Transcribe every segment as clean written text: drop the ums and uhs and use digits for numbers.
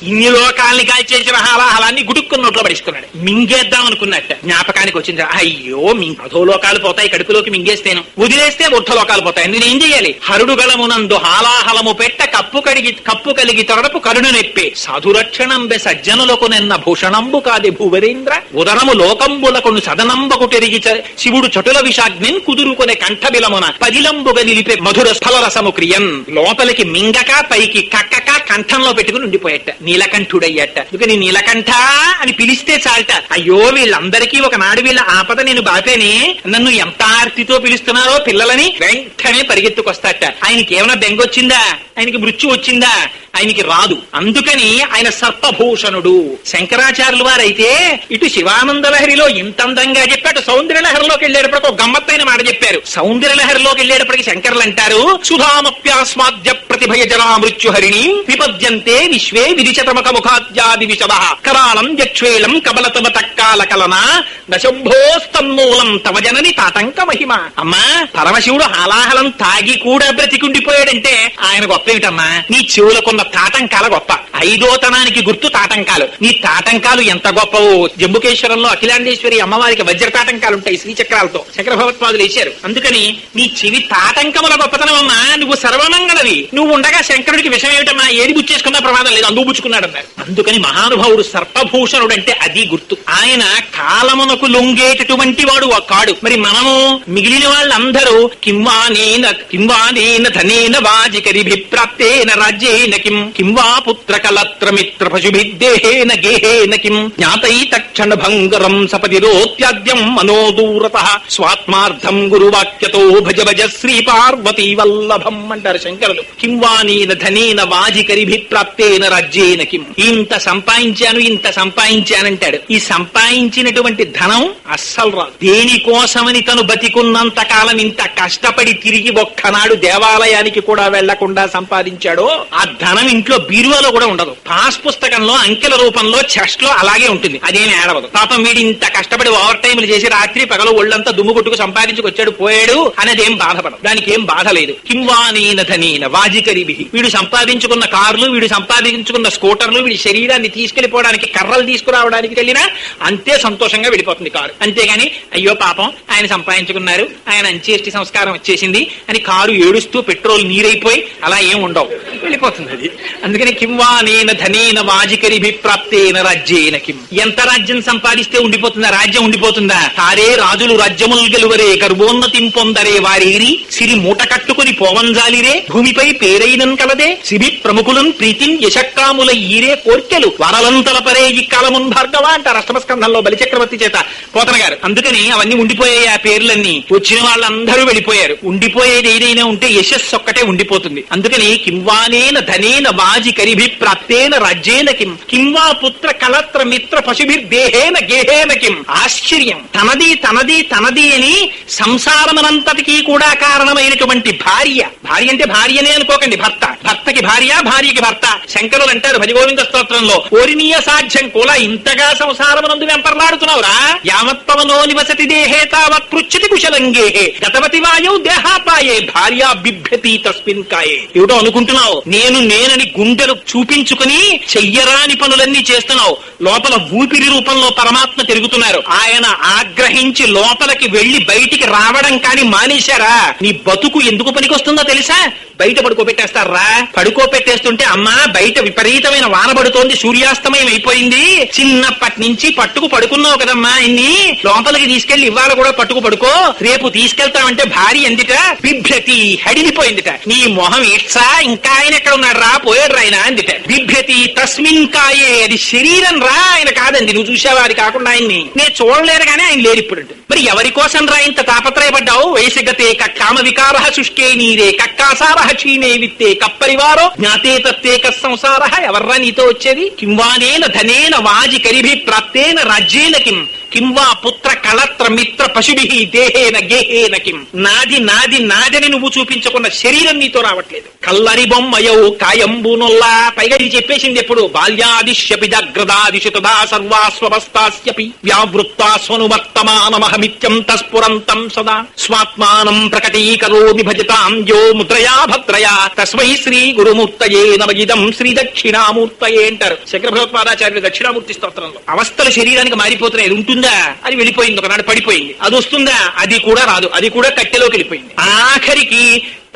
ఇన్ని లోకాలని కాల్చేసిన హాలాహలాన్ని గుడుక్కున్న నోట్లో పడిస్తున్నాడు. మింగేద్దాం అనుకున్నట్ట జ్ఞాపకానికి వచ్చింది, అయ్యో అధో లోకాలు పోతాయి కడుపులోకి మింగేస్తేను, వదిలేస్తే ఒట్ట లోకాలు పోతాయి, నేనేం చెయ్యాలి? హరుడు గలమునందు హాలాహలము పెట్ట కప్పు కలిగి తొరడపు కరుణ నెప్పే సాధురక్షణంబె సజ్జనులకు నిన్న భూషణంబు కాది భూవరేంద్ర ఉదరము లోకంబులకును సదనంబకు తెరిగి శివుడు చటుల విషాగ్నిన్ కుదురుకునే కంఠబిలమున పదిలంబుగా నిలిపే మధుర స్థలరసము క్రియన్ లోపలికి మింగక పైకి కక్కక కంఠంలో పెట్టుకుని ఉండిపోయట. నీలకంఠుడయ్యట. అందుకని నీలకంఠ అని పిలిస్తే చాలట. అయ్యో వీళ్ళందరికీ ఒకనాడు వీళ్ళ ఆపద నేను బాపేనే, నన్ను ఎంత ఆర్తితో పిలుస్తున్నారో పిల్లలని వెంటనే పరిగెత్తుకొస్తాట. ఆయనకి ఏమైనా బెంగొచ్చిందా? ఆయనకి మృత్యు వచ్చిందా? ఆయనకి రాదు. అందుకని ఆయన సర్పభూషణుడు. శంకరాచార్యుల వారైతే ఇటు శివానంద లహరిలో ఇంత అందంగా చెప్పాడు, సౌందర్య లహరిలోకి వెళ్ళేటప్పటికి ఒక గమ్మత్తైన మాట చెప్పారు. సౌందర్య లహరిలోకి వెళ్ళేటప్పటికి శంకర్లు అంటారు, సుధామప్యాస్మాద్య ప్రతిభయ జనా మృత్యుహరిణి విపద్యంతే విశ్వే విరిచతమక ముఖాద్యాది విషవ కరాళం యక్ష్వేళం కబలతమ తక్కాల కలన దశంభోస్తన్మూలం తవ జనని తాటంక మహిమ. అమ్మా పరమశివుడు హాలాహలం తాగి కూడా బ్రతికుండిపోయాడంటే ఆయన గొప్ప ఏమిటమ్మా? నీ చెవులకున్న తాటంకాల గొప్ప. ఐదోతనానికి గుర్తు తాటంకాలు. నీ తాటంకాలు ఎంత గొప్పవో. జంబుకేశ్వరంలో అఖిలాండేశ్వరి అమ్మవారికి వజ్ర తాటంకాలు ఉంటాయి శ్రీచక్రాలతో, శంకర భగవత్పాదులు వేశారు. అందుకని నీ చెవి తాటంకముల గొప్పతనం అమ్మా. నువ్వు సర్వమంగళవి. నువ్వు ఉండగా శంకరుడికి విషయం ఏమిటమ్మా? ఏది బుచ్చేసుకున్నా ప్రమాదం లేదు, అందుకు బుచ్చుకున్నాడు అన్నారు. అందుకని మహానుభావుడు సర్పభూషణుడు అంటే అది గుర్తు. ఆయన కాలమునకు లొంగేటటువంటి వాడు కాడు. మరి మనము మిగిలిన వాళ్ళందరూ కింవానేన ధనేన వాజికరిభిప్రాప్తేన రాజ్యేన కింవా పుత్ర కలత్రమిత్ర పశుభిద్దేహేన గేహేన కిం జ్ఞాతైతక్షణ భంగరం సపతిరోత్యాద్యం మనోదూరత స్వాత్మార్థం గురువాక్యతో భజ భజ శ్రీ పార్వతీ వల్లభం అంటారు శంకరులు. కింవానేన ధనేన వాజికరిభిప్రాప్తేన రాజ్యేన కిం. ఇంత సంపాదించానంటాడు. ఈ సంపాదించినటువంటి ధనం అస్సలు రాదు. దేనికోసమని తను బతికున్నంత కాలం ఇంత కష్టపడి తిరిగి ఒక్కనాడు దేవాలయానికి కూడా వెళ్లకుండా సంపాదించాడో ఆ ధనం ఇంట్లో బీరువాలో కూడా ఉండదు. పాస్ పుస్తకంలో అంకెల రూపంలో చెస్ట్ లో అలాగే ఉంటుంది, అదేమి ఏడవదు. పాపం వీడు ఇంత కష్టపడి ఓవర్ టైంలు చేసి రాత్రి పగలు ఒళ్ళంతా దుమ్ము కొట్టుకు సంపాదించుకొచ్చాడు పోయాడు అనేది ఏం బాధపడదు. దానికి ఏం బాధ లేదు. కింవానేన ధనేన వాజికరిభి. వీడు సంపాదించుకున్న కార్లు, వీడు సంపాదించుకున్న స్కూటర్లు, వీడి శరీరాన్ని తీసుకెళ్లిపోవడానికి కర్రలు తీసుకురావడానికి వెళ్ళినా అంతే సంతోషంగా వెళ్ళిపోతుంది కారు. అంతేగాని అయ్యో పాపం ఆయన సంపాదించుకున్నారు, ఆయన అంత్యేష్టి సంస్కారం వచ్చేసింది అని కారు ఏడుస్తూ పెట్రోల్ నీరైపోయి అలా ఏం ఉండవు, వెళ్ళిపోతుంది అది. అందుకని కింవానేన ధనేన వాజికరిభి ప్రాప్తేన రాజ్యేన కిం. ఎంత రాజ్యం సంపాదిస్తే ఉండిపోతుందా? రాజ్యం ఉండిపోతుందా? తారే రాజులు రాజ్యములు గెలువరే గర్భోన్నతిం పొందరే వారేరి సిరి మూట కట్టుకుని పోవంజాలిరే భూమిపై పేరైనన్ కలదే సిబి ప్రముఖులను ప్రీతిం యశక్కాముల ఈరే కోర్కెలు వరలంతలపరే ఈ కాలమున్ భార్గవ అంటారు అష్టమస్కంధంలో బలిచక్రవర్తి చేత పోతన గారు. అందుకని అవన్నీ ఉండిపోయాయి. ఆ పేర్లన్నీ వచ్చిన వాళ్ళందరూ వెళ్ళిపోయారు. ఉండిపోయేది ఏదైనా ఉంటే యశస్సు ఒక్కటే ఉండిపోతుంది. అందుకని కింవానేన ధనేన వాజికరిభి ప్రాప్తేన రాజ్యేన కిం కింవా పుత్ర కలత్ర మిత్ర పశుభిర్దేహేన గేహేన కిం. ఆశ్చర్యం. తనది తనది తనది అని సంసారమనంతటికీ కూడా కారణమైనటువంటి భార్య. భార్య అంటే భార్యనే అనుకోకండి, భర్త. భర్తకి భార్య, భార్యకి భర్త. శంకరులు అంటారు భజగోవింద స్తోత్రంలో, ఓరినీయ సాధ్యం కూడా ఇంతగా సంసారమునందు వెంపర్లాడుతున్నావురా. యావత్పవనో నివసతి దేహే తావత్ పృచ్ఛతి కుశలంగేహే గతవతి వాయౌ దేహాపాయే భార్య బిభ్యతి తస్మిన్ కాయే. ఏమిటో అనుకుంటున్నావు, నేనని గుండెలు చూపించుకుని చెయ్యరాని పనులన్నీ చేస్తున్నావు. లోపల ఊపిరి రూపంలో పరమాత్మ తిరుగుతున్నారు. ఆయన ఆగ్రహించి లోపలికి వెళ్లి బయటికి రావడం కాని మానేశారా? నీ బతుకు ఎందుకు పనికొస్తుందో తెలుసా? బయట పడుకోబెట్టేస్తారా? పడుకోబెట్టేస్తుంటే అమ్మా బయట విపరీతమైన వాన పడుతోంది, సూర్యాస్తమయం అయిపోయింది, చిన్నప్పటి నుంచి పడుకున్నావు కదమ్మా, ఇన్ని లోపలికి తీసుకెళ్లి ఇవాళ కూడా పడుకో, రేపు తీసుకెళ్తామంటే భార్య ఎందిట బిభ్యతి హడిలిపోయిందిట. నీ మొహం ఇట్సా, ఇంకా ఆయన ఎక్కడ ఉన్నాడు రా, పోయాడు రా ఆయన అందిట. బిభ్యతి తస్మిన్ కాయే. అది శరీరం రా, ఆయన కాదండి. నువ్వు చూసావా? అది కాకుండా ఆయన్ని నేను చూడలేరు కానీ ఆయన లేరు ఇప్పుడు. మరి ఎవరి కోసం రా ఇంత తాపత్రయపడ్డావు? వయసుగతే కామ వికార శుష్కే నీరే కక్కాసార క్షీణే విత్తే కప్పరివారో జ్ఞాతే తత్తే సంసార. ఎవర్రా నీతో వచ్చేది? కింవానేన ధనేన వాజికరిభి ప్రాప్తేన రాజ్యేన కిం. కింవా పుత్ర కళత్ర మిత్ర పశుభి దేహేన గేహేన కిం. నాది నాది నాదని నువ్వు చూపించుకున్న శరీరం నీతో రావట్లేదు. కల్లరి బొమ్మయౌ కాయంబునొల్లా. పైగా ఇది చెప్పేసింది ఎప్పుడు? బాల్యాదిశ్యపి జాగ్రదాదిషు తదా సర్వాస్వవస్థాస్యపి వ్యావృత్తాస్వనువర్తమానమహమిత్యం తస్ఫురంతం సదా స్వాత్మానం ప్రకటీకరోమి భజతాం యో ముద్రయా భద్రయా తస్మై శ్రీ గురుమూర్తయే నమగిదం శ్రీ దక్షిణామూర్తయే అంటారు శంకర భగవత్పాదాచార్యులు దక్షిణామూర్తి స్తోత్రంలో. అవస్థలు శరీరానికి మారిపోతున్నాయి. అది ఉంటుందా? అది వెళ్ళిపోయింది, ఒకనాడు పడిపోయింది. అది వస్తుందా? అది కూడా రాదు, అది కూడా కట్టెలోకి వెళ్ళిపోయింది. ఆఖరికి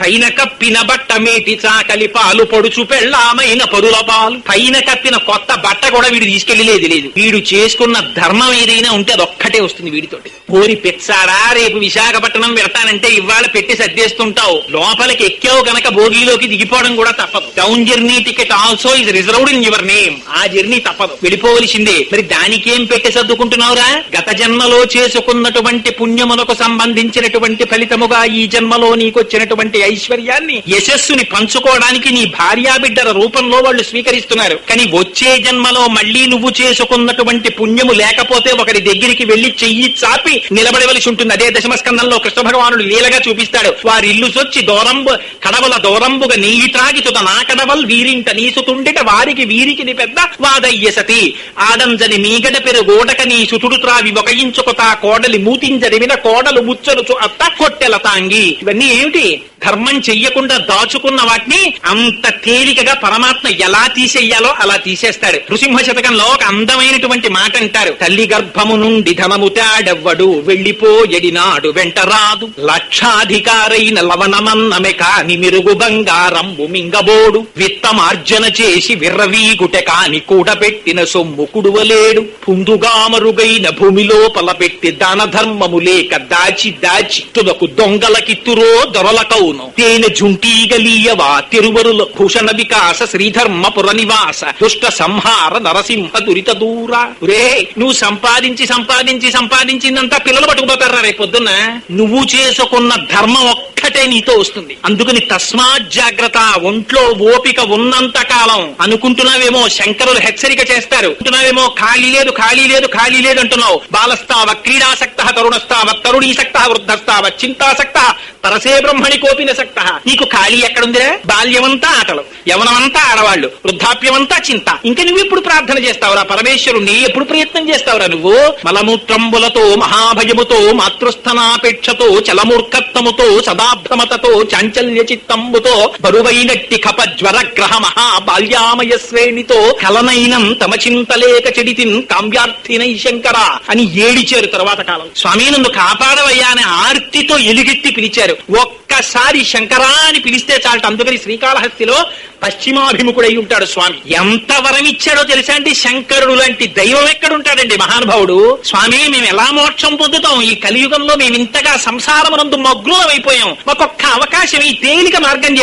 పైన కప్పిన బట్ట మేటి చాకలి పాలు పొడుచు పెళ్ళామైన పరుల పాలు. పైన కప్పిన కొత్త బట్ట కూడా వీడు తీసుకెళ్లేదు. లేదు, వీడు చేసుకున్న ధర్మం ఏదైనా ఉంటే అదొక్కటే వస్తుంది వీడితోటి. కోరి పెచ్చాడా రేపు విశాఖపట్నం వెళ్తానంటే ఇవాళ పెట్టి సర్దేస్తుంటావు. లోపలికి ఎక్కావు గనక భోగిలోకి దిగిపోవడం కూడా తప్పదు. Down journey ticket also is reserved in your name. ఆ జర్నీ తప్పదు, వెళ్ళిపోవలసిందే. మరి దానికేం పెట్టి సర్దుకుంటున్నావురా? గత జన్మలో చేసుకున్నటువంటి పుణ్యములకు సంబంధించినటువంటి ఫలితముగా ఈ జన్మలో నీకొచ్చినటువంటి ఐశ్వర్యాన్ని, యశస్సుని పంచుకోవడానికి నీ భార్యా బిడ్డల రూపంలో వాళ్ళు స్వీకరిస్తున్నారు. కానీ వచ్చే జన్మలో మళ్లీ నువ్వు చేసుకున్నటువంటి పుణ్యము లేకపోతే ఒకరి దగ్గరికి వెళ్లి చెయ్యి చాపి నిలబడవలసి ఉంటుంది. అదే దశమస్కందంలో కృష్ణ భగవానుడు లీలగా చూపిస్తాడు. వారి ఇల్లు సొచ్చి దూరంబు కడవల దూరంబుగా నెయ్యి త్రాగి తుద నా కడవల్ వీరింట నీసుతుండిట వారికి వీరికి పెద్ద వాదయ్యసతి ఆడంజని మీగడ పెరుగోడక నీ సుతుడు త్రావి ఒక ఇంచుకొతా కోడలి మూతింజరివిన కోడలు ముచ్చరుచు అత్త కొట్టెల తాంగి. ఇవన్నీ ఏమిటి? ధర్మం చెయ్యకుండా దాచుకున్న వాటిని అంత తేలికగా పరమాత్మ ఎలా తీసేయాలో అలా తీసేస్తాడు. నృసింహ శతకంలో ఒక అందమైనటువంటి మాట అంటారు. తల్లి గర్భము నుండి ధనము తాడెవ్వడు వెళ్ళిపోయడినాడు వెంట రాదు. లక్షాధికారైన లవణమన్నమె కాని మిరుగు బంగారంబు మింగబోడు. విత్తమార్జన చేసి విర్రవీగుటె కాని కూడబెట్టిన సొమ్ము కుడువలేడు. పుందుగా మరుగైన భూమిలోపల పెట్టి దాన ధర్మము లేక దాచి దాచి తుదకు దొంగలకిత్తురో దొరలకౌను. తేనె జుంటీగలీయవా తిరువరుల భూషణ వికాస శ్రీధర్మ పుర నివాస దుష్ట సంహార నరసింహ దురిత దూర. రే, నువ్వు సంపాదించి సంపాదించి సంపాదించిందంతా పిల్లలు పట్టుకుపోతారా రేపొద్దున్న? నువ్వు చేసుకున్న ధర్మం ఒక్కటే నీతో వస్తుంది. అందుకని తస్మాత్ జాగ్రత్త. ఒంట్లో ఓపిక ఉన్నంత కాలం అనుకుంటున్నావేమో, శంకరులు హెచ్చరిక చేస్తారు. అంటున్నావేమో ఖాళీ లేదు ఖాళీ లేదు ఖాళీ లేదు అంటున్నావు. బాలస్తావ క్రీడాసక్త తరుణస్తావ తరుణీసక్త వృద్ధస్తావ చింతాసక్త పరసే బ్రహ్మణి కోపిన సక్త. నీకు ఖాళీ ఎక్కడుందిరా? బాల్యమంతా ఆటలు, యవనమంతా ఆడవాళ్లు, వృద్ధాప్యమంతా చింత. ఇంకా నువ్వు ఎప్పుడు ప్రార్థన చేస్తావురా పరమేశ్వరుణ్ణి? ఎప్పుడు ప్రయత్నం చేస్తావురా నువ్వు? మలమూత్రంబులతో మహాభయముతో మాతృస్థనాపేక్షతో చలమూర్ఖత్వముతో సదాభ్రమతతో చాంచల్య చిత్తంబుతో బరువైనట్టి కప జ్వర గ్రహ మహా బాల్యామయ శ్రేణితో కలనైనం తమ చింతలేక చెడితిన్ కామ్యార్థినై శంకర అని ఏడిచారు. తర్వాత కాలం స్వామి నన్ను కాపాడవయ్యా అని ఆర్తితో ఎలుగెత్తి పిలిచారు. ఒక్కసారి శంకరా అని పిలిస్తే చాలట. అందుకని శ్రీకాళహస్తిలో పశ్చిమాభిముఖుడై ఉంటాడు స్వామి. ఎంత వరం ఇచ్చాడో తెలుసా అండి? శంకరుడు లాంటి దైవం ఎక్కడుంటాడండి మహానుభావుడు? స్వామి, మేము ఎలా మోక్షం పొందుతాం? ఈ కలియుగంలో మేము ఇంతగా సంసారమునందు మగ్నులమైపోయాం, మాకొక్క అవకాశం ఈ తేలిక మార్గం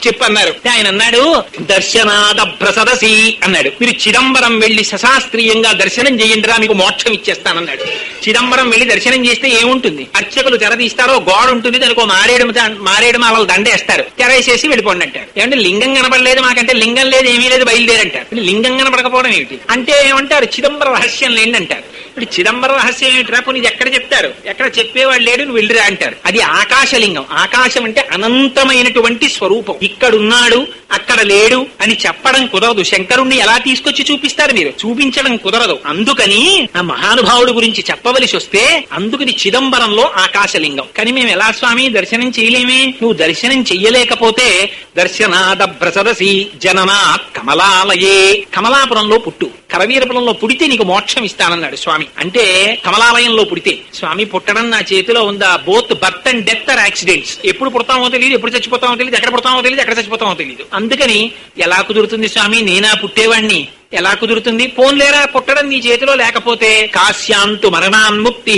చెప్పన్నారు. ఆయన అన్నాడు, దర్శనాద భ్రసదసి అన్నాడు. మీరు చిదంబరం వెళ్లి సశాస్త్రీయంగా దర్శనం చేయండిరా, మీకు మోక్షం ఇచ్చేస్తానన్నాడు. చిదంబరం వెళ్లి దర్శనం చేస్తే ఏముంటుంది? అర్చకులు తెరదీస్తారో గోడ ఉంటుంది, దానికి మారేడు మాలలు దండేస్తారు, తెరేసేసి వెళ్ళిపోండి అంటారు. ఏమంటే లింగం కనపడలేదు మాకంటే, లింగం లేదు ఏమీ లేదు బయలుదేరంటారు. లింగం కనపడకపోవడం ఏమిటి అంటే ఏమంటారు? చిదంబర రహస్యం లేండి అంటారు. ఇప్పుడు చిదంబర రహస్యం ఏమిటిరా? పోనీ ఇది ఎక్కడ చెప్తారు? ఎక్కడ చెప్పేవాడు లేడు, నువ్వు వెళ్ళిరా అంటారు. అది ఆకాశలింగం. ఆకాశం అంటే అనంతమైనటువంటి స్వరూపం. ఇక్కడున్నాడు అక్కడ లేడు అని చెప్పడం కుదరదు. శంకరుణ్ణి ఎలా తీసుకొచ్చి చూపిస్తారు మీరు? చూపించడం కుదరదు. అందుకని ఆ మహానుభావుడు గురించి చెప్పవలసి వస్తే అందుకని చిదంబరంలో ఆకాశలింగం. కానీ మేము ఎలా స్వామి దర్శనం చేయలేమే? నువ్వు దర్శనం చెయ్యలేకపోతే దర్శనాద భ్రసదసి జననాత్ కమలాలయే. కమలాపురంలో పుట్టు, కరవీరపురంలో పుడితే నీకు మోక్షం ఇస్తానన్నాడు స్వామి. అంటే కమలాలయంలో పుడితే. స్వామి, పుట్టడం నా చేతిలో ఉందా? Both birth and death are accidents. ఎప్పుడు పుడతామో తెలియదు, ఎప్పుడు చచ్చిపోతామో తెలియదు, ఎక్కడ పుడతామో తెలియదు, ఎక్కడ చచ్చిపోతామో తెలియదు. అందుకని ఎలా కుదురుతుంది స్వామి? నేనా పుట్టేవాణ్ణి? ఎలా కుదురుతుంది? పోన్లేరా, పుట్టడం నీ చేతిలో లేకపోతే కాశ్యాంతు మరణాన్ముక్తి.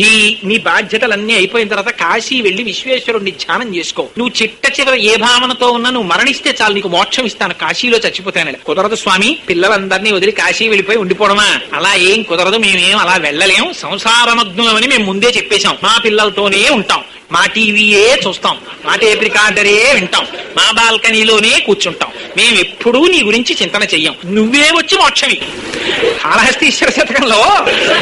నీ బాధ్యతలన్నీ అయిపోయిన తర్వాత కాశీ వెళ్లి విశ్వేశ్వరుణ్ణి ధ్యానం చేసుకో. నువ్వు చిట్ట చివర ఏ భావనతో ఉన్నా నువ్వు మరణిస్తే చాలు, నీకు మోక్షం ఇస్తాను, కాశీలో చచ్చిపోతాను. కుదరదు స్వామి, పిల్లలందరినీ వదిలి కాశీ వెళ్ళిపోయి ఉండిపోవడమా? అలా ఏం కుదరదు, మేమేం అలా వెళ్ళలేం, సంసారమగ్నులమని మేము ముందే చెప్పేశాం. మా పిల్లలతోనే ఉంటాం, మా టీవీయే చూస్తాం, మా టేప్ రికార్డరే వింటాం, మా బాల్కనీలోనే కూర్చుంటాం, మేమెప్పుడూ నీ గురించి చింతన చెయ్యం, నువ్వే వచ్చి మోక్షం మోక్షమి. కాళహస్తీశ్వర శతకంలో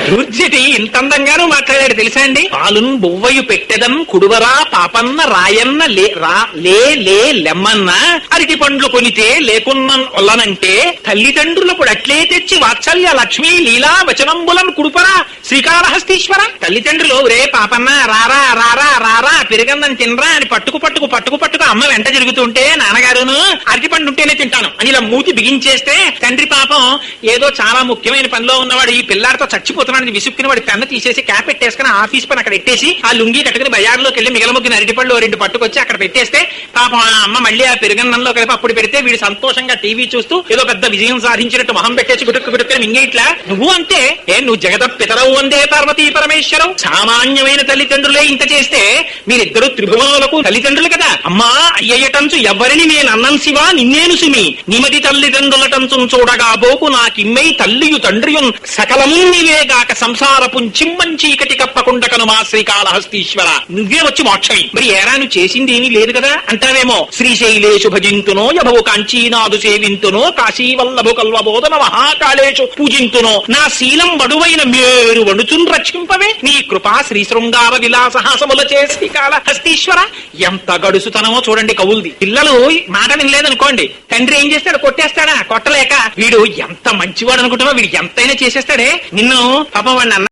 దుర్జటి ఇంత అందంగానూ మాట్లాడాడు తెలుసా అండి. పాలున్ బొవ్వయు పెట్టెదం కుడువరా పాపన్న రాయన్న లే లెమ్మన్న అరటి పండ్లు కొనితే లేకున్న ఒల్లనంటే తల్లిదండ్రులకు అట్లే తెచ్చి వాత్సల్య లక్ష్మీ లీలా వచనంబులను కుడుపరా శ్రీకాళహస్తీశ్వర. తల్లిదండ్రులు రే పాపన్న రారా రారా రారా పెరుగందని తినరా అని పట్టుకు పట్టుకు పట్టుకు పట్టుకు అమ్మ వెంట జరుగుతుంటే నాన్నగారును అరటి పండు ఉంటేనే తింటాను అని ఇలా మూతి బిగించేస్తే తండ్రి పాపం ఏదో చాలా ముఖ్యమైన పనిలో ఉన్నవాడు ఈ పిల్లాడితో చచ్చిపోతున్నాడని విసుక్కుని వాడి పెన్ను తీసేసి క్యాప్ పెట్టేసుకుని ఆఫీస్ పని అక్కడ పెట్టేసి ఆ లుంగి కట్టుకుని బజార్లోకి వెళ్లి మిగలముగ్గిన అరటి పళ్ళు 2 పట్టుకొచ్చి అక్కడ పెట్టేస్తే పాపం ఆ అమ్మ మళ్ళీ ఆ పెరుగన్నంలో కలిపి అప్పుడు పెడితే వీడు సంతోషంగా టీవీ చూస్తూ ఏదో పెద్ద విజయం సాధించినట్టు మొహం పెట్టేసి గుటుక్కు గుటుక్కుని మింగేట్లా. నువ్వు అంతే నువ్వు జగత పితరవు అందే పార్వతీ పరమేశ్వరం. సామాన్యమైన తల్లిదండ్రులే ఇంత చేస్తే మీరిద్దరు త్రిభువనులకు తల్లిదండ్రులు కదా. అమ్మా అయ్యటంచు ఎవరిని నేను అన్నం శివా నిన్నేను సుమి నిమది తల్లిదండ్రులటంచు చూడగా బోకు నాకిమ్మై తల్లియు తండ్రియున్ సకలము నీవేగాక సంసారపు చిమ్మంచీకటి కప్పకుండకను మా శ్రీకాళహస్తీశ్వర. నువ్వే వచ్చి మోక్షమి. మరి ఏరా నువ్వు చేసింది ఏమీ లేదు కదా అంటావేమో. శ్రీశైలేషు భజింతునో యభవు కాంచీనాథు సేవింతునో కాశీవల్లభు కల్వబోధన మహాకాళేషు పూజింతునో నా శీలం వడువైన మేరు వణుచున్ రక్షింపవే నీ కృపా శ్రీ శృంగార విలాసహాసముల చే శ్రీకాళహస్తీశ్వర. ఎంత గడుసుతనమో చూడండి కవుల్ది. పిల్లలు మాట వినలేదనుకోండి తండ్రి ఏం చేస్తాడు కొట్టేస్తాడా. కొట్టలేక వీడు ఎంత మంచివాడు అనుకుంటావో వీడు ఎంతైనా చేసేస్తాడే. నిన్ను పాపం వాడిని